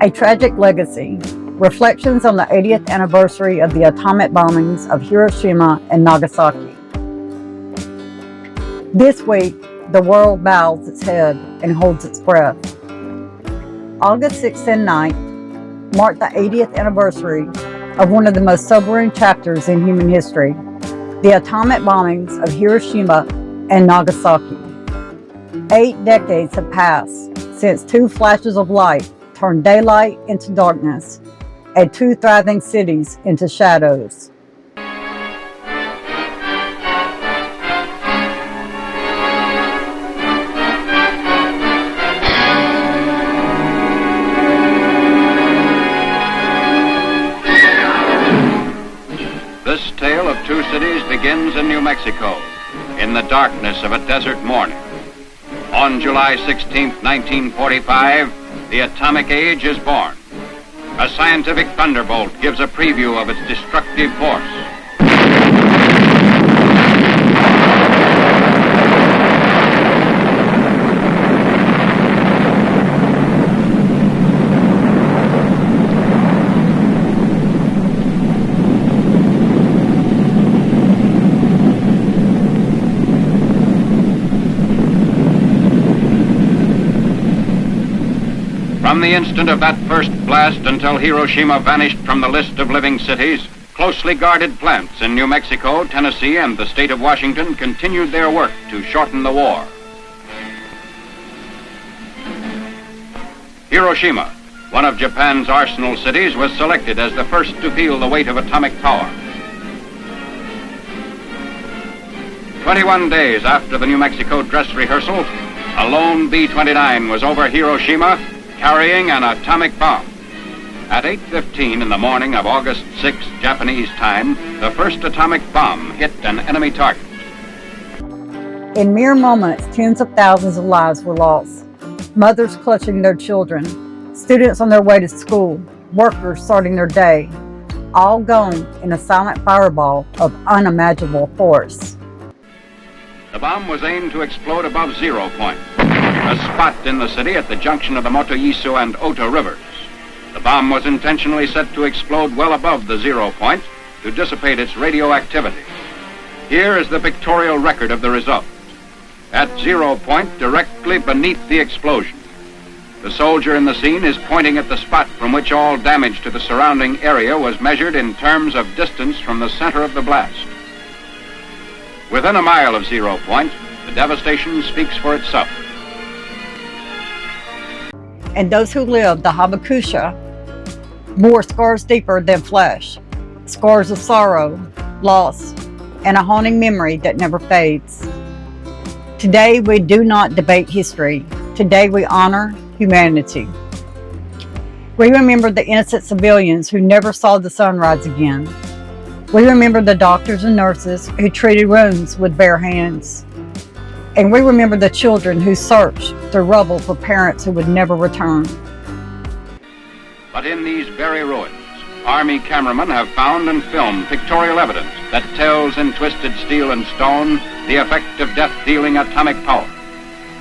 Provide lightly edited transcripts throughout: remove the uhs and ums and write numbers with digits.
A Tragic Legacy, Reflections on the 80th Anniversary of the Atomic Bombings of Hiroshima and Nagasaki. This week, the world bows its head and holds its breath. August 6th and 9th marked the 80th anniversary of one of the most sobering chapters in human history, the atomic bombings of Hiroshima and Nagasaki. 8 decades have passed since 2 flashes of light turned daylight into darkness and 2 thriving cities into shadows. This tale of 2 cities begins in New Mexico, in the darkness of a desert morning. On July 16, 1945, the atomic age is born. A scientific thunderbolt gives a preview of its destructive force. From the instant of that first blast until Hiroshima vanished from the list of living cities, closely guarded plants in New Mexico, Tennessee, and the state of Washington continued their work to shorten the war. Hiroshima, one of Japan's arsenal cities, was selected as the first to feel the weight of atomic power. 21 days after the New Mexico dress rehearsal, a lone B-29 was over Hiroshima, carrying an atomic bomb. At 8:15 in the morning of August 6, Japanese time, the first atomic bomb hit an enemy target. In mere moments, tens of thousands of lives were lost. Mothers clutching their children, students on their way to school, workers starting their day, all gone in a silent fireball of unimaginable force. The bomb was aimed to explode above 0 point, a spot in the city at the junction of the Motoyisu and Ota rivers. The bomb was intentionally set to explode well above the 0 point to dissipate its radioactivity. Here is the pictorial record of the result. At 0 point, directly beneath the explosion, the soldier in the scene is pointing at the spot from which all damage to the surrounding area was measured in terms of distance from the center of the blast. Within a mile of 0 point, the devastation speaks for itself. And those who lived the Hibakusha bore scars deeper than flesh, scars of sorrow, loss, and a haunting memory that never fades. Today we do not debate history. Today we honor humanity. We remember the innocent civilians who never saw the sunrise again. We remember the doctors and nurses who treated wounds with bare hands. And we remember the children who searched through rubble for parents who would never return. But in these very ruins, Army cameramen have found and filmed pictorial evidence that tells in twisted steel and stone the effect of death-dealing atomic power.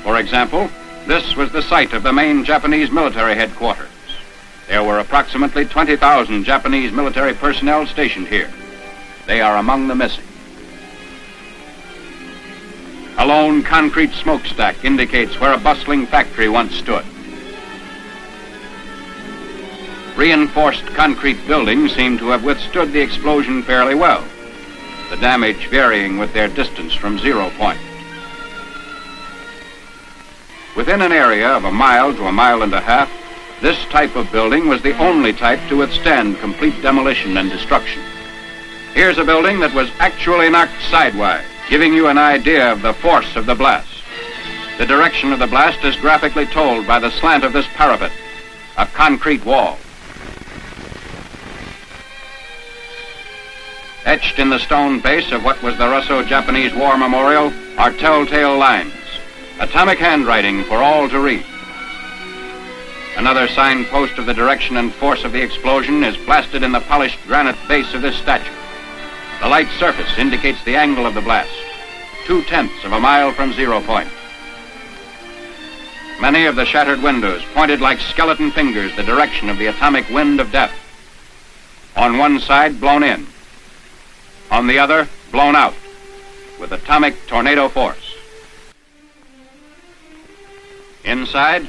For example, this was the site of the main Japanese military headquarters. There were approximately 20,000 Japanese military personnel stationed here. They are among the missing. A lone concrete smokestack indicates where a bustling factory once stood. Reinforced concrete buildings seem to have withstood the explosion fairly well, the damage varying with their distance from 0 point. Within an area of a mile to a mile and a half, this type of building was the only type to withstand complete demolition and destruction. Here's a building that was actually knocked sidewise, giving you an idea of the force of the blast. The direction of the blast is graphically told by the slant of this parapet, a concrete wall. Etched in the stone base of what was the Russo-Japanese War Memorial are telltale lines, atomic handwriting for all to read. Another signpost of the direction and force of the explosion is blasted in the polished granite base of this statue. The light surface indicates the angle of the blast, 0.2 of a mile from 0 point. Many of the shattered windows pointed like skeleton fingers the direction of the atomic wind of death. On one side, blown in. On the other, blown out, with atomic tornado force. Inside,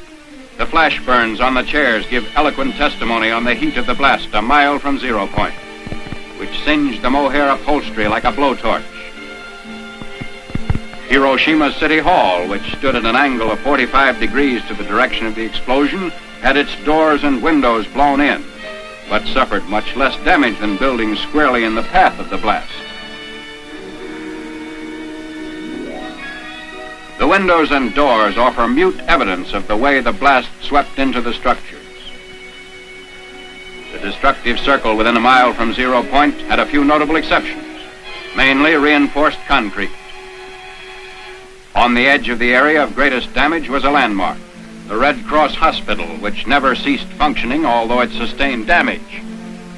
the flash burns on the chairs give eloquent testimony on the heat of the blast a mile from 0 point, which singed the mohair upholstery like a blowtorch. Hiroshima City Hall, which stood at an angle of 45 degrees to the direction of the explosion, had its doors and windows blown in, but suffered much less damage than buildings squarely in the path of the blast. The windows and doors offer mute evidence of the way the blast swept into the structures. The destructive circle within a mile from 0 point had a few notable exceptions, mainly reinforced concrete. On the edge of the area of greatest damage was a landmark, the Red Cross Hospital, which never ceased functioning, although it sustained damage.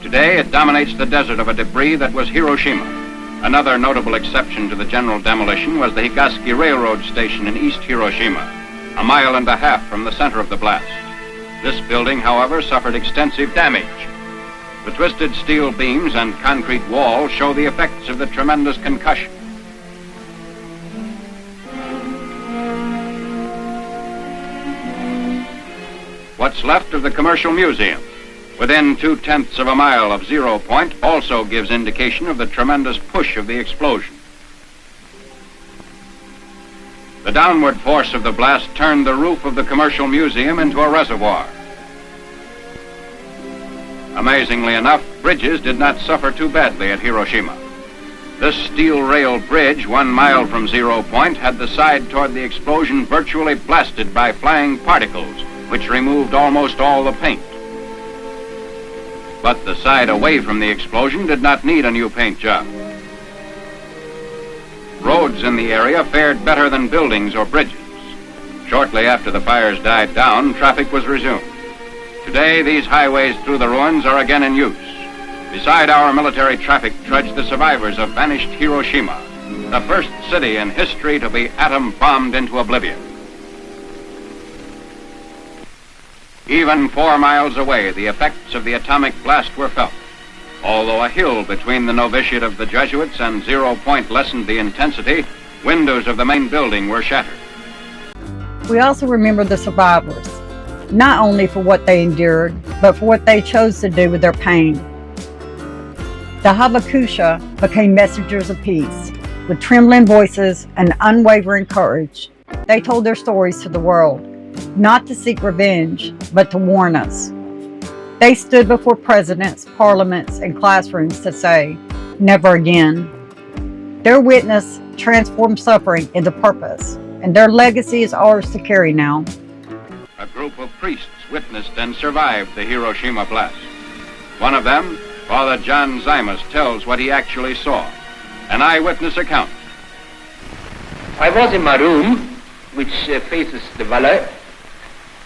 Today, it dominates the desert of a debris that was Hiroshima. Another notable exception to the general demolition was the Higashi Railroad Station in East Hiroshima, a mile and a half from the center of the blast. This building, however, suffered extensive damage. The twisted steel beams and concrete wall show the effects of the tremendous concussion. What's left of the Commercial Museum, within 2/10 of a mile of 0 point, also gives indication of the tremendous push of the explosion. The downward force of the blast turned the roof of the Commercial Museum into a reservoir. Amazingly enough, bridges did not suffer too badly at Hiroshima. This steel rail bridge, 1 mile from 0 point, had the side toward the explosion virtually blasted by flying particles, which removed almost all the paint. But the side away from the explosion did not need a new paint job. Roads in the area fared better than buildings or bridges. Shortly after the fires died down, traffic was resumed. Today, these highways through the ruins are again in use. Beside our military traffic trudge the survivors of vanished Hiroshima, the first city in history to be atom-bombed into oblivion. Even 4 miles away, the effects of the atomic blast were felt. Although a hill between the novitiate of the Jesuits and 0 point lessened the intensity, windows of the main building were shattered. We also remember the survivors, not only for what they endured, but for what they chose to do with their pain. The Hibakusha became messengers of peace. With trembling voices and unwavering courage, they told their stories to the world, not to seek revenge, but to warn us. They stood before presidents, parliaments, and classrooms to say, never again. Their witness transformed suffering into purpose, and their legacy is ours to carry now. A group of priests witnessed and survived the Hiroshima blast. One of them, Father John Zymus, tells what he actually saw. An eyewitness account. I was in my room, which faces the valley,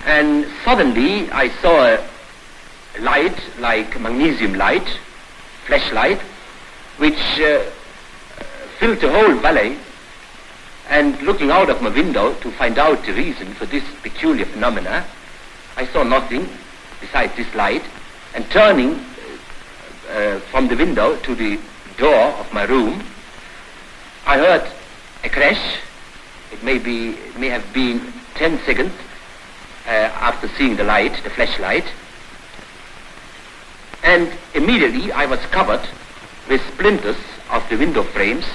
and suddenly I saw a light, like magnesium light, flashlight, which filled the whole valley. And looking out of my window to find out the reason for this peculiar phenomena, I saw nothing besides this light. And turning from the window to the door of my room, I heard a crash. It may have been 10 seconds after seeing the light, the flashlight. And immediately I was covered with splinters of the window frames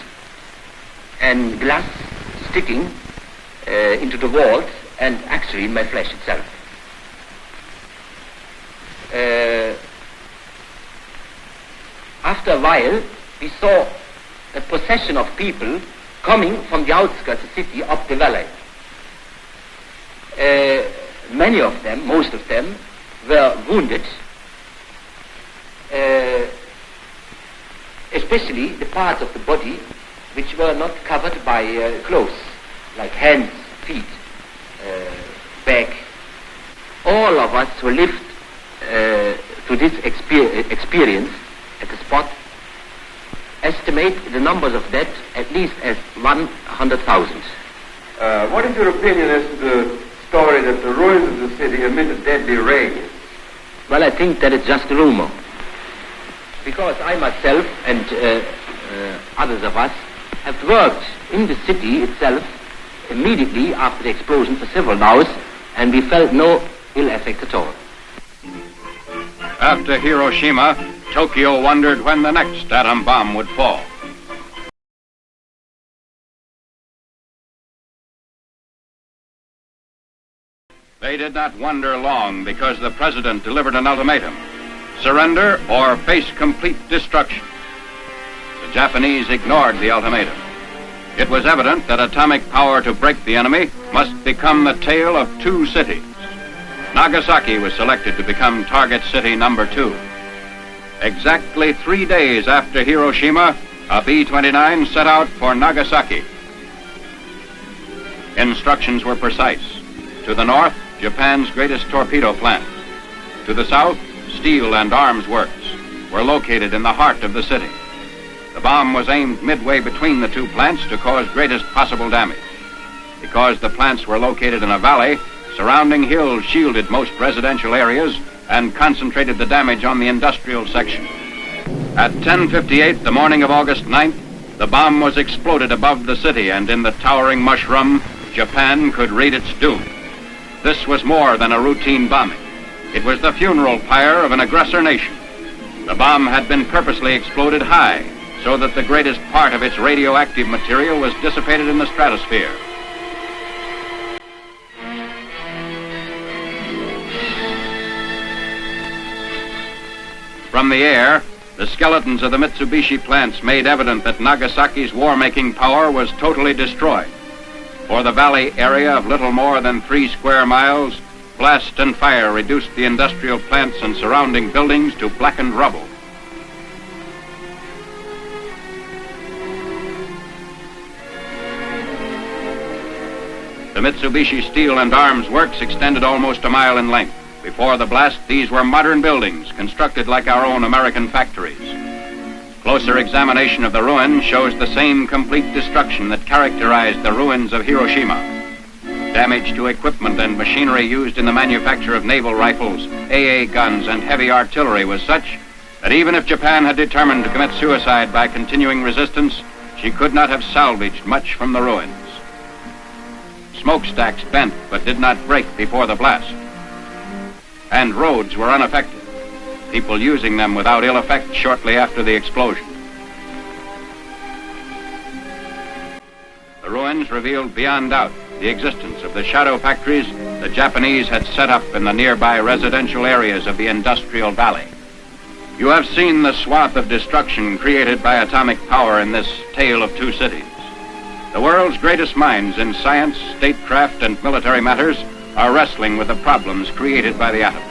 and glass sticking into the walls and actually my flesh itself. After a while, we saw a procession of people coming from the outskirts of the city up the valley. Many of them, most of them, were wounded, especially the parts of the body which were not covered by clothes, like hands, feet, back. All of us who lived through this experience at the spot estimate the numbers of dead at least as 100,000. What is your opinion as to the story that the ruins of the city emitted deadly rays? Well, I think that it's just a rumor. Because I myself and others of us have worked in the city itself immediately after the explosion for several hours, and we felt no ill effect at all. After Hiroshima, Tokyo wondered when the next atom bomb would fall. They did not wonder long because the president delivered an ultimatum: surrender or face complete destruction. The Japanese ignored the ultimatum. It was evident that atomic power to break the enemy must become the tale of two cities. Nagasaki was selected to become target city number 2. Exactly 3 days after Hiroshima, a B-29 set out for Nagasaki. Instructions were precise. To the north, Japan's greatest torpedo plant. To the south, steel and arms works were located in the heart of the city. The bomb was aimed midway between the two plants to cause greatest possible damage. Because the plants were located in a valley, surrounding hills shielded most residential areas and concentrated the damage on the industrial section. At 10:58 the morning of August 9th, the bomb was exploded above the city, and in the towering mushroom, Japan could read its doom. This was more than a routine bombing. It was the funeral pyre of an aggressor nation. The bomb had been purposely exploded high, so that the greatest part of its radioactive material was dissipated in the stratosphere. From the air, the skeletons of the Mitsubishi plants made evident that Nagasaki's war-making power was totally destroyed. For the valley area of little more than 3 square miles, blast and fire reduced the industrial plants and surrounding buildings to blackened rubble. The Mitsubishi Steel and Arms Works extended almost a mile in length. Before the blast, these were modern buildings constructed like our own American factories. Closer examination of the ruin shows the same complete destruction that characterized the ruins of Hiroshima. Damage to equipment and machinery used in the manufacture of naval rifles, AA guns, and heavy artillery was such that even if Japan had determined to commit suicide by continuing resistance, she could not have salvaged much from the ruins. Smokestacks bent but did not break before the blast. And roads were unaffected, people using them without ill effect shortly after the explosion. The ruins revealed beyond doubt the existence of the shadow factories the Japanese had set up in the nearby residential areas of the industrial valley. You have seen the swath of destruction created by atomic power in this tale of two cities. The world's greatest minds in science, statecraft, and military matters are wrestling with the problems created by the atom.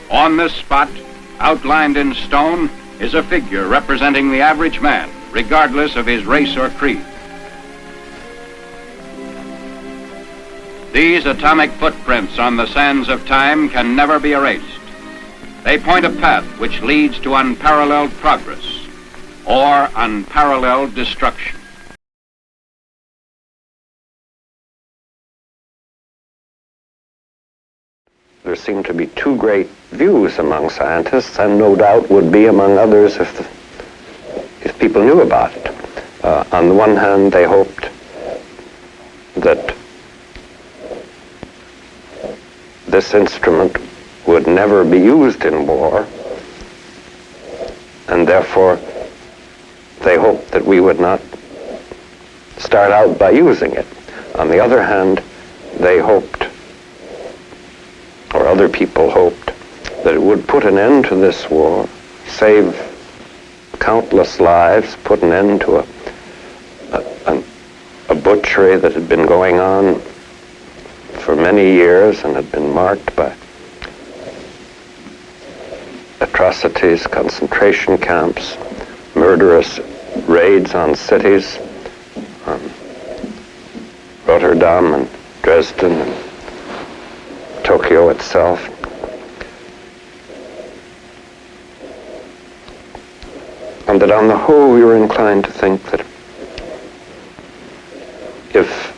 On this spot, outlined in stone, is a figure representing the average man, regardless of his race or creed. These atomic footprints on the sands of time can never be erased. They point a path which leads to unparalleled progress or unparalleled destruction. There seem to be two great views among scientists, and no doubt would be among others if people knew about it. On the one hand, they hoped that this instrument would never be used in war, and therefore they hoped that we would not start out by using it. On the other hand, they hoped, or other people hoped, that it would put an end to this war, save countless lives, put an end to a butchery that had been going on for many years and had been marked by atrocities, concentration camps, murderous raids on cities, Rotterdam and Dresden and Tokyo itself. And that on the whole we were inclined to think that if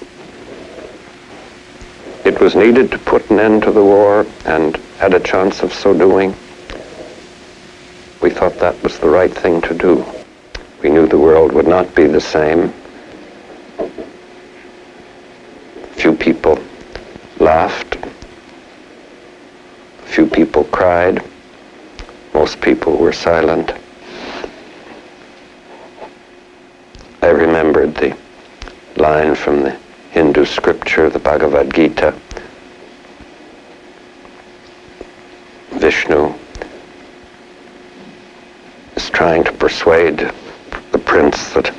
needed to put an end to the war and had a chance of so doing, we thought that was the right thing to do. We knew the world would not be the same. Few people laughed. Few people cried. Most people were silent. I remembered the line from the Hindu scripture, the Bhagavad Gita. Vishnu is trying to persuade the prince that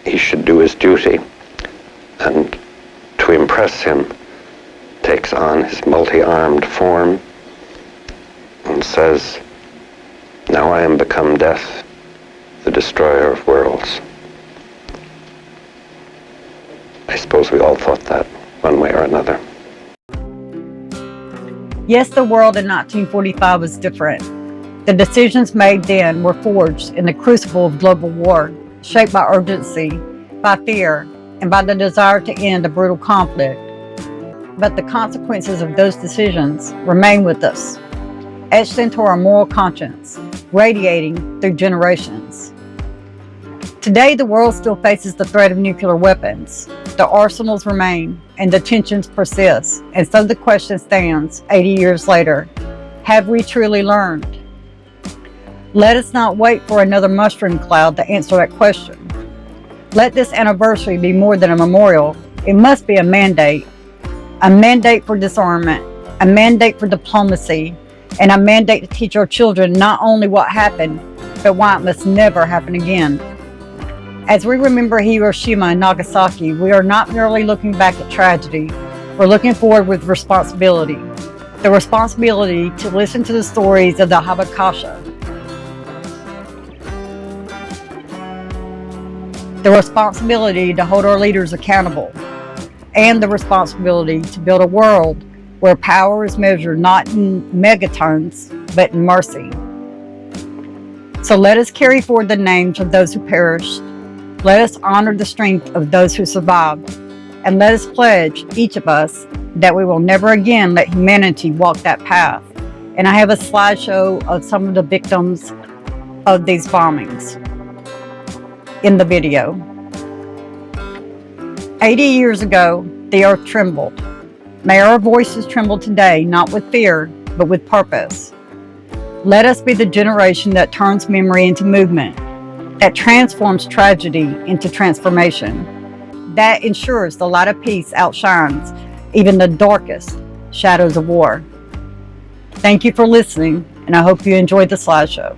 he should do his duty, and to impress him takes on his multi-armed form and says, "Now I am become death, the destroyer of worlds." I suppose we all thought that one way or another. Yes, the world in 1945 was different. The decisions made then were forged in the crucible of global war, shaped by urgency, by fear, and by the desire to end a brutal conflict. But the consequences of those decisions remain with us, etched into our moral conscience, radiating through generations. Today, the world still faces the threat of nuclear weapons. The arsenals remain, and the tensions persist. And so the question stands, 80 years later, have we truly learned? Let us not wait for another mushroom cloud to answer that question. Let this anniversary be more than a memorial. It must be a mandate for disarmament, a mandate for diplomacy, and a mandate to teach our children not only what happened, but why it must never happen again. As we remember Hiroshima and Nagasaki, we are not merely looking back at tragedy, we're looking forward with responsibility. The responsibility to listen to the stories of the Hibakusha. The responsibility to hold our leaders accountable. And the responsibility to build a world where power is measured not in megatons, but in mercy. So let us carry forward the names of those who perished. Let us honor the strength of those who survived. And let us pledge, each of us, that we will never again let humanity walk that path. And I have a slideshow of some of the victims of these bombings in the video. 80 years ago, the earth trembled. May our voices tremble today, not with fear, but with purpose. Let us be the generation that turns memory into movement, that transforms tragedy into transformation, that ensures the light of peace outshines even the darkest shadows of war. Thank you for listening, and I hope you enjoyed the slideshow.